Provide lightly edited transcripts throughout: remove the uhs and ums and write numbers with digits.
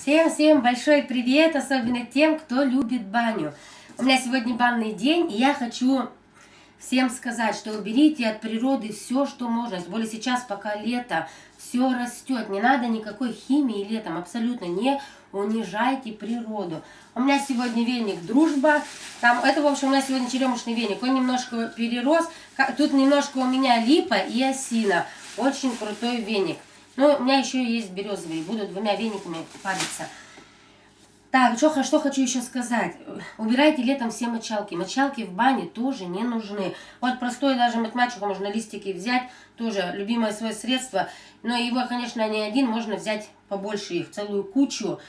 Всем большой привет, особенно тем, кто любит баню. У меня сегодня банный день, и я хочу всем сказать, что уберите от природы все, что можно. Тем более сейчас, пока лето, все растет. Не надо никакой химии летом, абсолютно не унижайте природу. У меня сегодня веник «Дружба». Это, в общем, у меня сегодня черемушный веник. Он немножко перерос. Тут немножко у меня липа и осина. Очень крутой веник. Ну, у меня еще есть березовые. Буду двумя вениками париться. Так, что хочу еще сказать. Убирайте летом все мочалки. Мочалки в бане тоже не нужны. Вот простой даже матмачку можно листики взять. Тоже любимое свое средство. Но его, конечно, не один. Можно взять побольше их, целую кучу.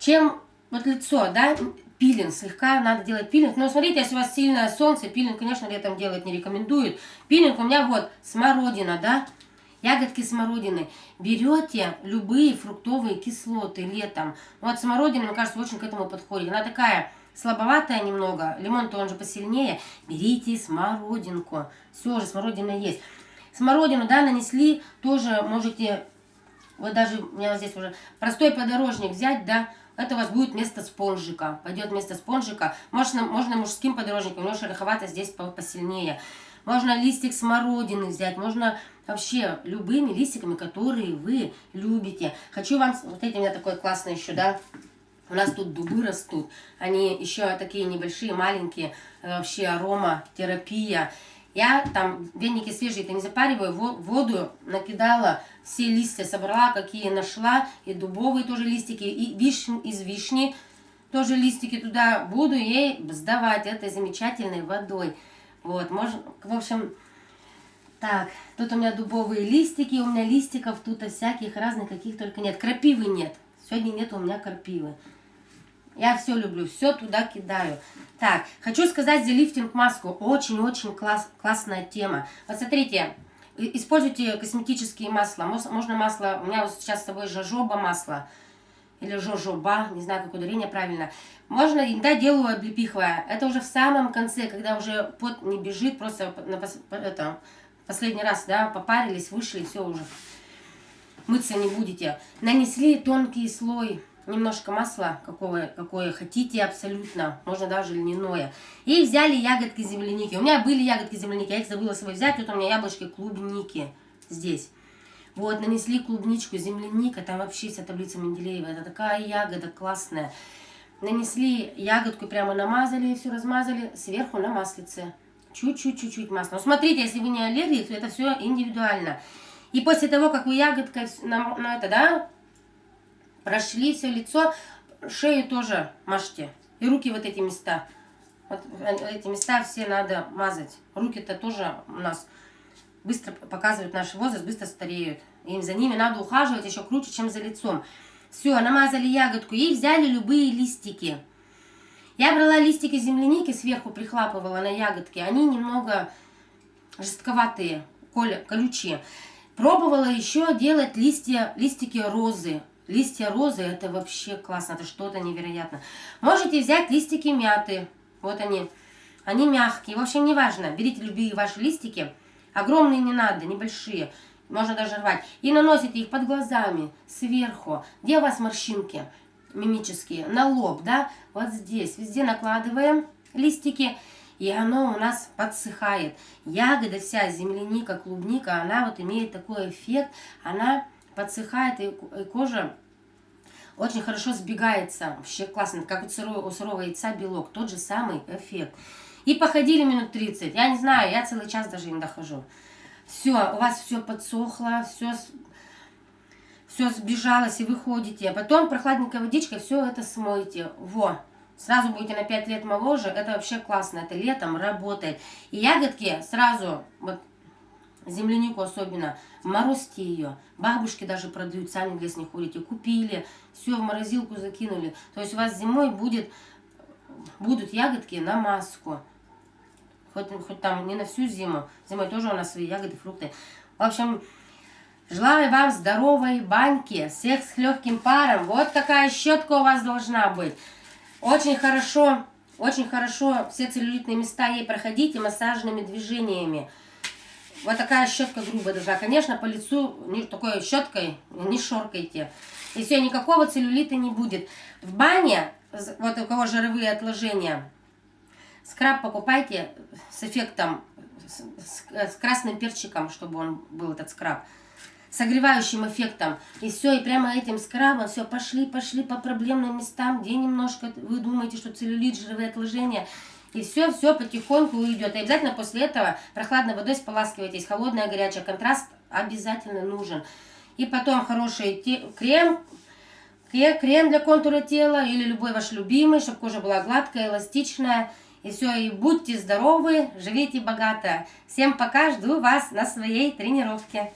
Чем вот лицо, да, пилинг. Слегка надо делать пилинг. Но смотрите, если у вас сильное солнце, пилинг, конечно, летом делать не рекомендуют. Пилинг у меня вот смородина, да. Ягодки смородины. Берете любые фруктовые кислоты летом. Вот смородина, мне кажется, очень к этому подходит. Она такая слабоватая немного. Лимон-то он же посильнее. Берите смородинку. Все же, смородина есть. Смородину, да, нанесли. Тоже можете, вот даже у меня вот здесь уже простой подорожник взять, да. Это у вас будет вместо спонжика. Пойдет вместо спонжика. Можно мужским подорожником. У него шероховато здесь посильнее. Можно листик смородины взять, можно вообще любыми листиками, которые вы любите. Хочу вам, вот эти у меня такое классное еще, да, у нас тут дубы растут, они еще такие небольшие, маленькие, вообще ароматерапия. Я там веники свежие-то не запариваю, воду накидала, все листья собрала, какие нашла, и дубовые тоже листики, и из вишни тоже листики туда буду ей сдавать этой замечательной водой. Вот, можно, в общем, так, тут у меня дубовые листики, у меня листиков тут всяких разных, каких только нет. Крапивы нет, сегодня нет у меня крапивы. Я все люблю, все туда кидаю. Так, хочу сказать за лифтинг маску, очень-очень классная тема. Вот смотрите, используйте косметические масла, можно масло, у меня вот сейчас с собой жожоба масло. Или жожоба, не знаю, как ударение правильно. Можно, иногда делаю облепиховое. Это уже в самом конце, когда уже пот не бежит, просто последний раз, да, попарились, вышли, все уже. Мыться не будете. Нанесли тонкий слой, немножко масла, какое хотите абсолютно, можно даже льняное. И взяли ягодки земляники. У меня были ягодки земляники, я их забыла с собой взять. Тут у меня яблочки клубники здесь. Вот, нанесли клубничку, земляника, там вообще вся таблица Менделеева. Это такая ягода классная. Нанесли ягодку, прямо намазали, все размазали, сверху на маслице. Чуть-чуть масла. Но смотрите, если вы не аллергик, то это все индивидуально. И после того, как вы ягодкой прошли все лицо, шею тоже мажьте. И руки вот эти места. Вот эти места все надо мазать. Руки-то тоже у нас быстро показывают наш возраст, быстро стареют. И за ними надо ухаживать еще круче, чем за лицом. Все, намазали ягодку и взяли любые листики. Я брала листики земляники, сверху прихлапывала на ягодки. Они немного жестковатые, колючие. Пробовала еще делать листики розы. Листья розы, это вообще классно, это что-то невероятное. Можете взять листики мяты. Вот они. Они мягкие. В общем, неважно. Берите любые ваши листики. Огромные не надо, небольшие. Можно даже рвать. И наносите их под глазами, сверху. Где у вас морщинки мимические? На лоб, да? Вот здесь. Везде накладываем листики. И оно у нас подсыхает. Ягода вся, земляника, клубника, она вот имеет такой эффект. Она подсыхает, и кожа очень хорошо сбегается. Вообще классно. Как у сырого яйца белок. Тот же самый эффект. И походили минут 30. Я не знаю, я целый час даже не дохожу. Все, у вас все подсохло, все сбежалось, и вы ходите. А потом прохладненькой водичкой все это смойте. Во, сразу будете на 5 лет моложе. Это вообще классно, это летом работает. И ягодки сразу, вот землянику особенно, морозьте ее. Бабушки даже продают, сами в лес не ходите. Купили, все в морозилку закинули. То есть у вас зимой будут ягодки на маску. Хоть там не на всю зиму. Зимой тоже у нас свои ягоды, фрукты. В общем, желаю вам здоровой баньки. Всех с легким паром. Вот такая щетка у вас должна быть. Очень хорошо все целлюлитные места ей проходите массажными движениями. Вот такая щетка грубая должна. Конечно, по лицу такой щеткой не шоркайте. И все, никакого целлюлита не будет. В бане, вот у кого жировые отложения, скраб покупайте с эффектом, с красным перчиком, чтобы он был, этот скраб. Согревающим эффектом. И все, и прямо этим скрабом все, пошли по проблемным местам, где немножко вы думаете, что целлюлит, жировые отложения. И все потихоньку уйдет. И обязательно после этого прохладной водой споласкивайтесь. Холодная, горячая, контраст обязательно нужен. И потом хороший крем для контура тела или любой ваш любимый, чтобы кожа была гладкая, эластичная. И все, и будьте здоровы, живите богато. Всем пока, жду вас на своей тренировке.